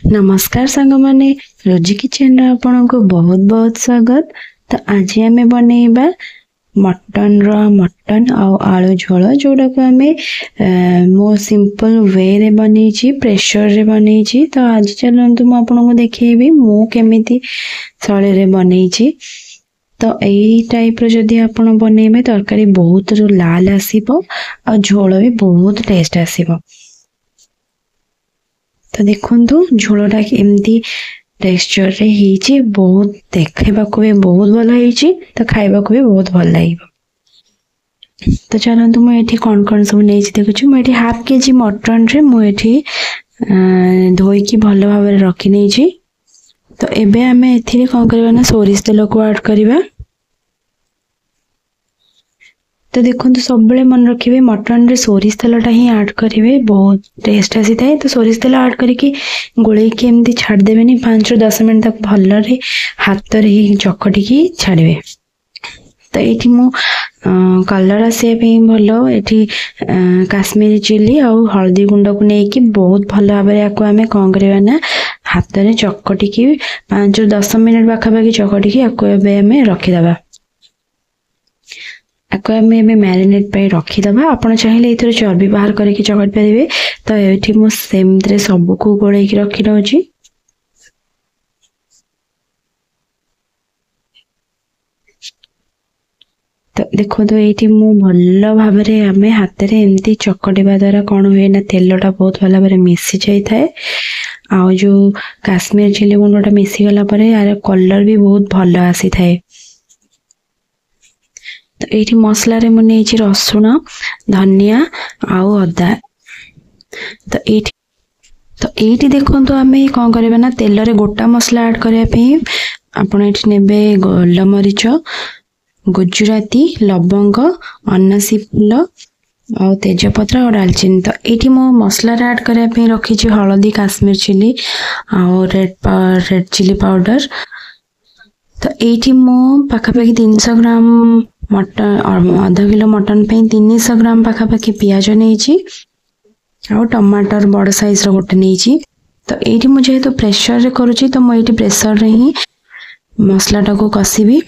नमस्कार सांग माने रोजी किचन रे आपन को बहुत बहुत स्वागत। तो आज आमे बनैबा मटन और आलू झोल जोड़ा को आमे मो सिंपल वे रे बनैछि प्रेशर रे बनैछि। तो आज चलंतु मु आपन को देखैबी मु केमिति सळे रे बनैछि। तो एई टाइप रो जदी आपन बनैबे तरकारी बहुत लाल आसीबो और झोल भी बहुत टेस्ट आसीबो। तो देखंतु झोलटा एमती टेक्सचर रे हिची बहुत देखैबा को भी बहुत भल हिची तो खाइबा को भी बहुत भल लागिबो। तो चलंतु मु एठी कोन सब नेछि देखुछु। मु एठी हाफ केजी मटन रे मु एठी धोई की भल भाबरे रखि नेछि। तो एबे हमें एथिरे कोन करबा ना सोरिष तेल को ऐड करबा। तो देखो सब मन रखिए मटन रे सोरिष तेलटा ही ऐड करेंगे बहुत टेस्ट आसी थाए। तो सोरिष तेल ऐड करके गोले की एमती छाड़ देबेनी 5 ରୁ 10 मिनट तक भल रे हाथ रे ही चकटी की छाड़बे। तो एठी मु कलर आसे पे भलो एठी काश्मीरी चिली और हल्दी गुंड को नेकी बहुत भल भाबरे याको हमें कोन करबा ना हाथ रे चकटी की 5 ରୁ 10 मिनट पाखापाखि चकटी की याको एबे हमें रखि दबा। आको हमें मैरिनेट पे रखी दबा। आपण चाहिले इथर चर्बी बाहर करके चकट परिबे। तो एठी मु सेम रे सब को गोळै की रखि दउची। तो देखो तो एठी मु भल्ल भाबरे हमें हाथ रे एमती चकटिबा द्वारा कोन होय ना तेलटा बहुत भल भाबरे मिसी जाय थाए। आ जो काश्मीर चिली गुंडटा मिसी गला परे यार कलर भी बहुत भल आसी थाए। तो एठी मसला रे मने छि रसुण धनिया आउ अदा। तो एठी देखंतु हमें कोन करबा ना तेल रे गोटा मसला ऐड करया पे आपण एठी नेबे गोलमरीच गुजराती लवंग अनासी फूल और तेजपत्र और दालचीनी। तो एठी मो मसला रे ऐड करया पे रखी छि हळदी काश्मीर चिली और रेड चिली पाउडर। तो एठी मो पाखापाखि 300 ग्राम मटन और आधा किलो मटन पे 300 ग्राम पाखापाखि पियाज नहीं और टमाटर बड़ साइज रो गोटे नहीं। तो एठी मुझे जेहेतु प्रेशर रे करूची तो मुझे प्रेशर रे ही मसलाटा को कसीबी।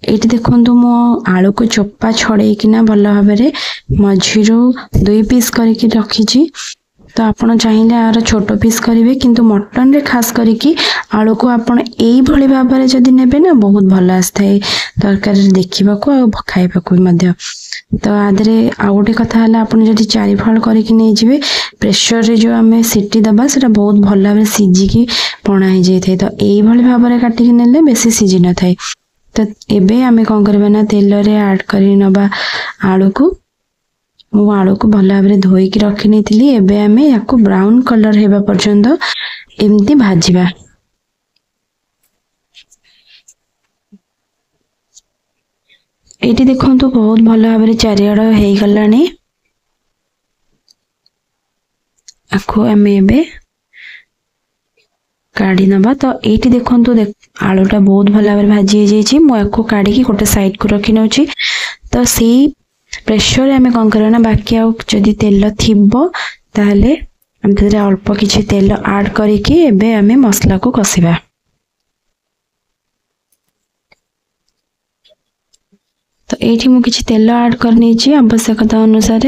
एठी देखंतु मो आलू को चोपा छड़े किना भल भाबरे मझिरो 2 पीस करके रखीची। तो आपण चाहिए यार छोट पीस करेंगे किंतु मटन रे खास करके आलू को आपण एई भली भाबरे जदी नेबे ना बहुत भल आस्थाय तरकारी देखिबा को आ खाइबा को मध्य। तो आदरे आ गोटे कथा हला आपण जदी 4 फाल करके नै जिवे प्रेशर रे जो हमें सीटी दबा सेटा बहुत भल भाबरे सिजी की पणा हे जाय थाए। तो एई भली भाबरे काटी के नेले बेसी सिजी न थाए। तो एबे हमें कोन करबा ना तेल रे ऐड करी नबा आलू को। मु आलू को भल भाबरे धोई की रखि नेतिली। एबे हमें याको ब्राउन कलर हेबा पर्यंत एमती भाजीबा। एटी देखंतु बहुत भल भाबरे चारियाड हे गलानी। आको हमें एबे काढ़ी नबा। तो एटी देखंतु आलूटा बहुत भल भाबरे भाजी हे जायछि। मु याको काढ़ी की गोटे साइड को रखि नउछि। तो सेही प्रेशर हमें कोन करबा ना बाकी आ जदी तेल थिबो ताले हम तरे अल्प किछि तेल ऐड करके एबे हमें मसला को कसिबा। तो एठी मु किछि तेल ऐड करनी छि आवश्यकता अनुसार।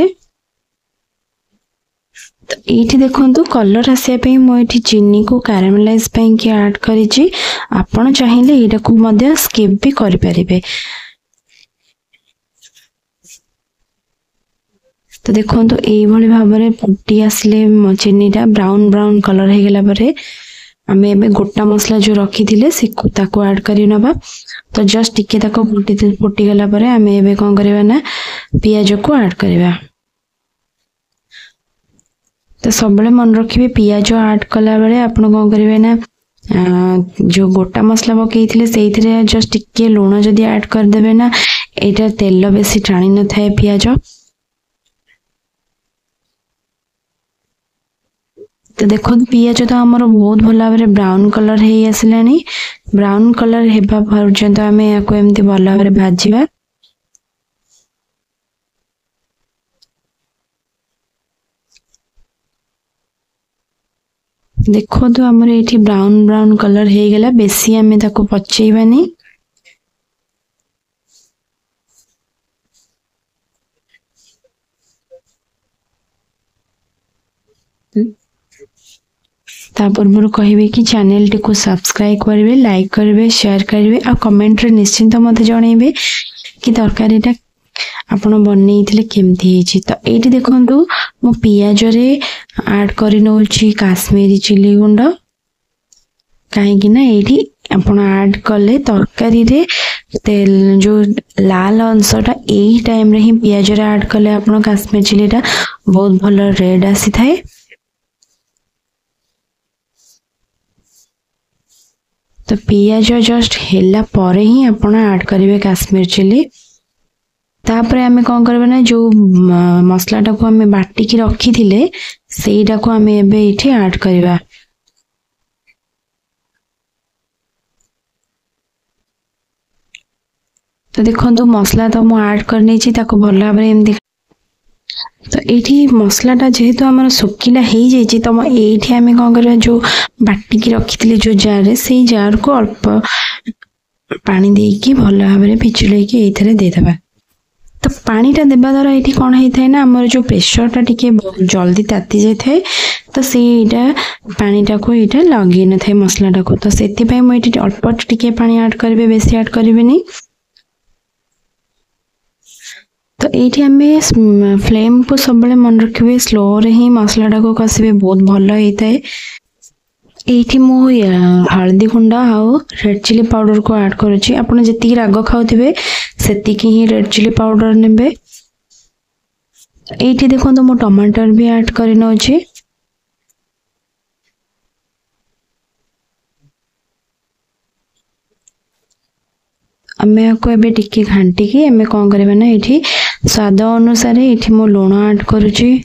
तो एठी देखंतु कलर आसिया पे मु एठी चीनी को कैरामेलाइज पे की ऐड करि छि। आपण चाहिए एटा को मध्य स्किप भी करि परिबे। तो देखो तो यही भली भाबरे फुटी आसले चीनीटा ब्राउन ब्राउन कलर हे गेला परे आमे एबे गोटा मसला जो रखी थिले से ताको ऐड करि नबा। तो जस्ट टिके ताको फुटी गेला परे आमे एबे कोन करबा ना पियाज को ऐड करबा। तो सबले मन रखिबे पियाज ऐड कला बेले आपण कोन करबे ना जो गोटा मसला पकईथिले सेइथिरे जस्ट टिके लूण जदी ऐड कर देबे ना एटा तेल बेसी टाणी न थाए पियाज। तो देखो पियाज तो हमर बहुत भल भाबरे ब्राउन कलर हे आसलानी। ब्राउन कलर हेबा पर्यंत आमे याको एमती भल भाबरे भाजीबा। देखो तो हमर एठी ब्राउन ब्राउन कलर हे गेला बेसी हमें ताको पचेइबानी ता पूर्व कहबे कि चैनल टी को सब्सक्राइब करेंगे लाइक करेंगे शेयर करेंगे आ कमेंट रे निश्चिंत मते जणेबे कि तरकारीटा आपण बनैथिले केमथि हेछि। तो एठी देखंतु मो पियाज रे ऐड करि नउछि काश्मीरी चिली गुंड काहे कि ना एठी आपण ऐड कले तरकारी रे तेल जो लाल अंशटा एही टाइम रे ही पियाज रे ऐड कले आपण काश्मीरी चिलीटा बहुत भलो रेड आसी थाए। तो पियाज जस्ट हेला परे ही आपण ऐड करिवे काश्मीर चिली। तापरे हमें कौन करबे ना जो मसलाटा को हमें बाटी की रखी थिले सेटा को हमें एबे इठी ऐड करबा। तो देखंतु मसला तो मु ऐड करने छी ताको भल्ला भाबरे एमदी। तो एठी मसलाटा जेहेतु हमर सुकिला हेई जाई छी तो एठी हमें कौन करबा जो बाटी की रखी थिले जो जार रे सेई जार को अल्प पानी देकी भल्ला भाबरे पिचुले की एथरे दे देबा। तो पानीटा देबा द्वारा एठी कोन हेई थाए ना हमर जो प्रेशरटा टिके जल्दी ताती जाय थाए तो सेटा पानीटा को एटा लगे न थाए मसलाटा को। तो सेति पय म एठी अल्प टिके पानी ऐड करबे बेसी ऐड करबेनी। तो एठी हमें फ्लेम को सबले मन रखिबे स्लो रे ही मसलाटा को कसिबे बहुत भलो हेई थाए। एठी मो हल्दी गुंड आउ रेड चिली पाउडर को ऐड करूची आपण जति राग खाउथिबे सेति की ही रेड चिली पाउडर नेबे। एठी देखो तो मो टमाटर भी ऐड करि नउची। हमें को एबे टिके घांटी की हमें कोन करबे ना एठी स्वाद अनुसार एठी मो लूण ऐड करूची।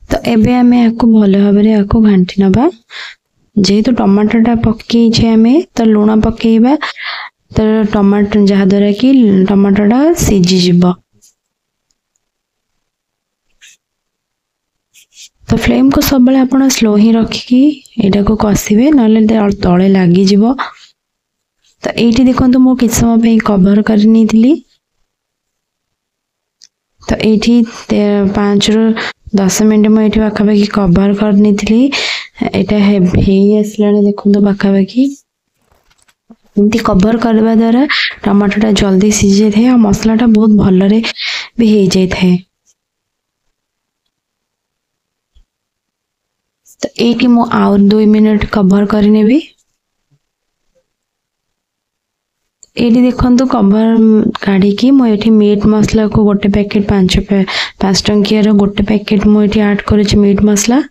तो एबे हमें याको भलो भाबरे याको घांटी नबा। जेहेतु टमाटरटा पक्की छे हमें तो लूण पकेइबा तो टमाटर जहा द्वारा कि टमाटरटा सिझी जिवो। तो फ्लेम को सब बेले आपण स्लो ही रखी एटा को कसिबे नले तळे लागी जिवो। तो एठी देखंतु मो किछ समय पे कवर करनी थिली। तो एठी 5 रु 10 मिनट मो एठी पाखापाखि कवर करनी थिली। एटा हेवी आसलाने देखंतु पाखापाखि एमती कवर करबा द्वारा टमाटोटा जल्दी सिझे थाए और मसलाटा बहुत भलो रे भी हे जाय थाए। तो एठी मो और 2 मिनट कवर करने भी एठी देखंतु कवर काढी की मो एठी मीट मसला को गोटे पैकेट 5 टंकिया रो गोटे पैकेट मो एठी ऐड करूची मीट मसला।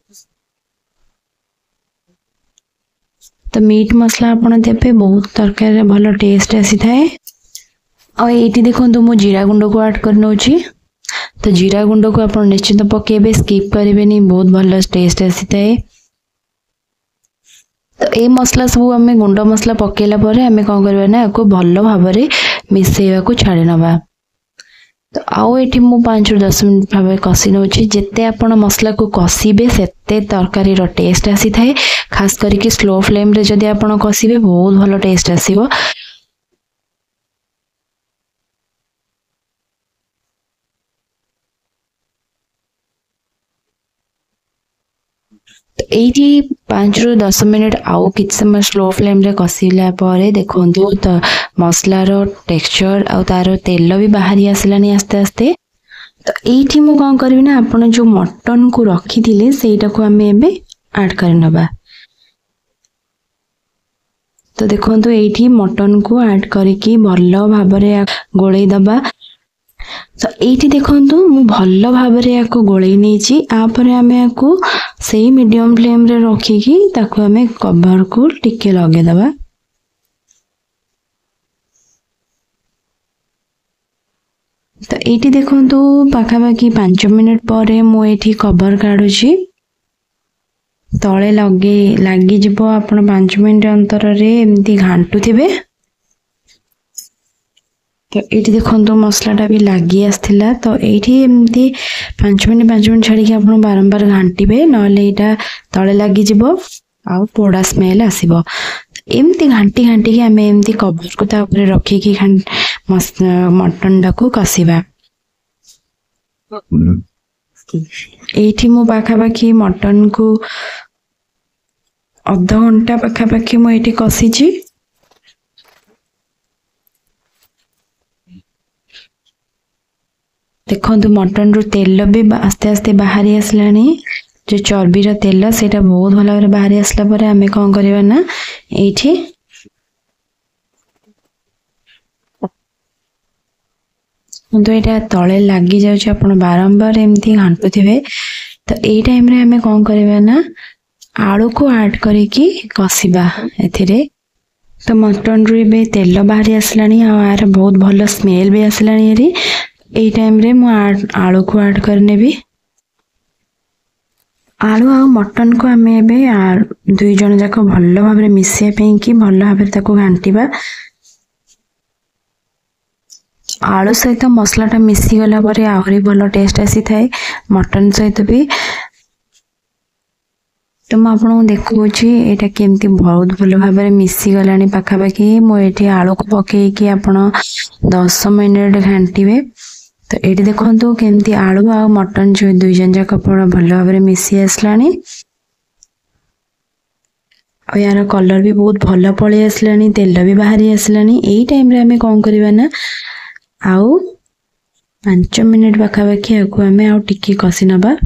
तो मीट मसला आपण देबे बहुत तरकारी रे भलो टेस्ट आसी थाए। और एठी देखंतु मो जीरा गुंड को ऐड करनोची। तो जीरा गुंड को आपण निश्चित पकेबे स्किप करिवेनी बहुत भलो टेस्ट आसी थाए। तो ए मसला सब हमें गुंड मसला पकेला परे हमें कोन करबा ना को भलो भाबरे मिसेइबा को छाडी नबा। तो आउ एठी मु 5 रु 10 मिनिट भाबे कसी नउची। जेते आपण मसला को कसीबे सेते तरकारी रो टेस्ट आसी थाए। खास करी कि स्लो फ्लेम रे जदी आपण कसीबे बहुत भलो टेस्ट आसीबो। तो एठी 5 रु 10 मिनिट आउ किछ समय स्लो फ्लेम रे कसीला परे देखंतु तो मसला रो टेक्सचर आ तारो तेल भी बाहरी आसलानी आस्ते आस्ते। तो एठी मु कोन करबी ना आपण जो मटन को रखी थिले सेटा को हमें एबे ऐड करनबा। तो देखंतु एठी मटन को ऐड करिकी भलो भाबरे गोळेई दबा। तो एठी देखंतु मु भलो भाबरे याको गोळेई नेची। आ परे हमें याको सेही मीडियम फ्लेम रे रखी की ताको हमें कवर को टिके लगे दबा। तो एठी देखंतु पाखापाखि 5 मिनिट परे मु एठी कवर काढुची। तळे लागी जिवो आपण 5 मिनिट अंतर रे एमती घांटू थिबे। तो ये देखो मसलाटा भी लगी आसला। तो ये एमती 5 मिनट छाड़ी आप बारंबार घांटे ना तले लगिज आ पोड़ा स्मेल आसब। एमती घांटी घांटी आम एमती कवर को रखिकी मटन टाक कषा। ये मु पाखापाखि मटन को अध घंटा पाखापाखि मुझे कषी। देखो मटन रू तेल भी आस्ते आस्ते बाहरी आसला। जो चर्बीर तेल से बहुत भल भाव बाहरी आसला पर आम कौन करवा ना ये तो यहाँ तले लगी जाऊँ आप बारंबार एमती घाटू थे। तो ये टाइम रे आम कौन करवा ना आलू को ऐड करके कषा ए। तो मटन रू ए तेल बाहरी आसला यार बहुत भल स्मेल भी आसला। ये टाइम रे मु आलू को ऐड करने भी। आलू आ मटन को आम ए दुई जन जाक भल भाव मिसाई कि भल भाव घांटा। आलू सहित मसलाटा मिसी गला पर आहरी भल टेस्ट आसी थाए मटन सहित भी। तो मुझे आपको देखुची यहाँ केमती बहुत भल भाव मिसी गला पाखापाखि। मुझे आलू को पकईकि आप 10 मिनट घांटे। तो ये देखो केमती आलू आ मटन जो दुई जन जाक भल भाव मिसी आसला। यार कलर भी बहुत भल पलि आसला, तेल भी बाहरी आसला। यही टाइम रे आम कौन करवा ना आउ 5 मिनट पाखापाखि आम आउ टिके कषि नबा।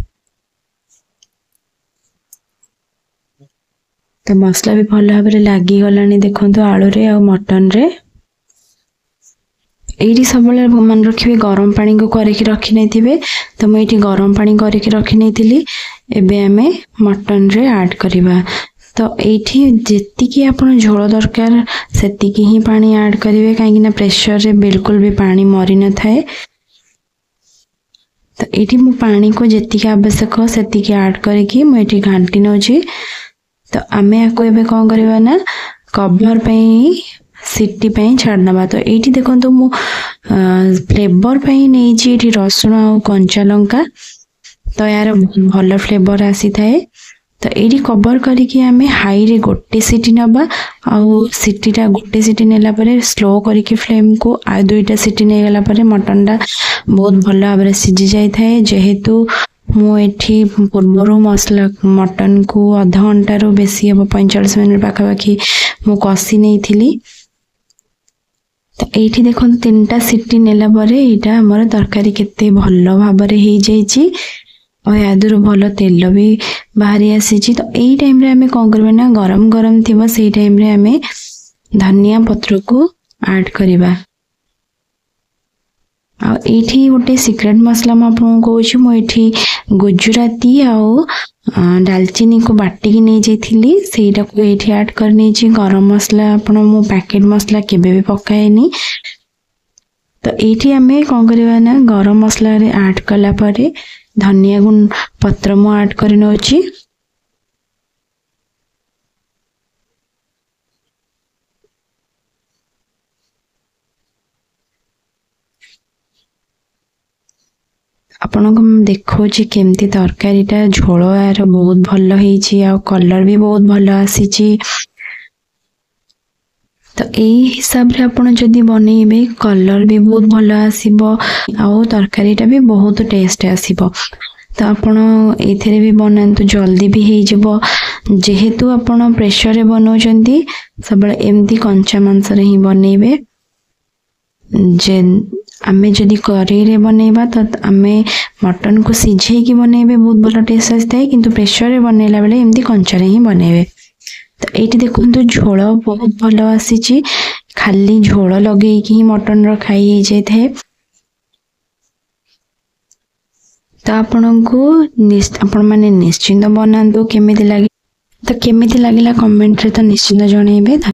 तो मसला भी भल भाव लगी गला देखो आलू रे आ मटन रे। ये सब मन रखिए गरम पानी को करके रखी नहीं थे। तो मुझे गरम पानी करके रखी नहीं थी। एबे आमे मटन रे ऐड करवा। तो ये जी आप झोल दरकार से ही पानी ऐड करेंगे कहीं प्रेशर रे बिल्कुल भी पानी मरी न थाए। तो ये मु पानी को जी आवश्यक से ऐड करके मुझे घांटी नौ। तो आम आपको एबे कौन करवा ना कवर पे सीटी पे छाड़ना। तो ये देखो मु फ्लेवर पे नहीं रसुण आ कंचा लंका। तो यार भल फ्लेवर आसी थाए। तो ये कवर करके आम हाई रे गोटे सीटी नबा। सीटीटा गोटे सीटी नेला परे स्लो करके फ्लेम को आ 2टा सीटी नहीं गला परे मटन टा बहुत भल भाव सीझी जाए थाए। जेहेतु मुझे पूर्व मसला मटन को अध घंटार बेसी हम 45 मिनट पाखापाखि मु कषि नहीं थी। तो ये देखो 3टा सीटी नेला परे यहाँ आमर तरकारी केते भल भाव हो जाइए और यादर भल तेल भी बाहरी आसी। तो यही टाइम रे आम कौन करवा ना गरम गरम थी से टाइम रे आम धनिया पत्र को ऐड करवा। ये गोटे सिक्रेट मसला मुझे कहूँ गुजराती आउ डालचीनी को बाटिकी नहीं जाइली सेटा को ये ऐड कर नहीं। गरम मसला मु पैकेट मसला केबे भी पकाएनी। तो ये आम कौन करवा ना गरम मसला रे ऐड कला परे धनिया पत्र मु ऐड कर नौची। आपन को देखो केमती तरकारीटा झोल यार बहुत भल हो कलर भी बहुत भल आसी। तो यही हिसाब रे आपन जदि बनइबे कलर भी बहुत भल आसीबो आ तरकारीटा भी बहुत टेस्ट आसीबो। तो आपन एथरे भी बनातु जल्दी भी हो जिवो। जेहेतु आपन प्रेशर रे बनाउचंती सब एमती कंचा मांस रे ही बनइबे। जे आमे जदि कढ़ाई रे बनइबा तो आमे मटन को सिझे की बनइबे बहुत भल टेस्ट आसता। किंतु प्रेशर रे बनइला बेले एमती कंचा रे ही बनइबे। तो ये देखो झोल बहुत भल आसी। खाली झोल लगे ही मटन रो खाई जाए थे। तो आपण माने निश्चिंत बनातु केमिति लागे। तो केमिति लागिला कमेंट रे तो निश्चिंत जणाइबे।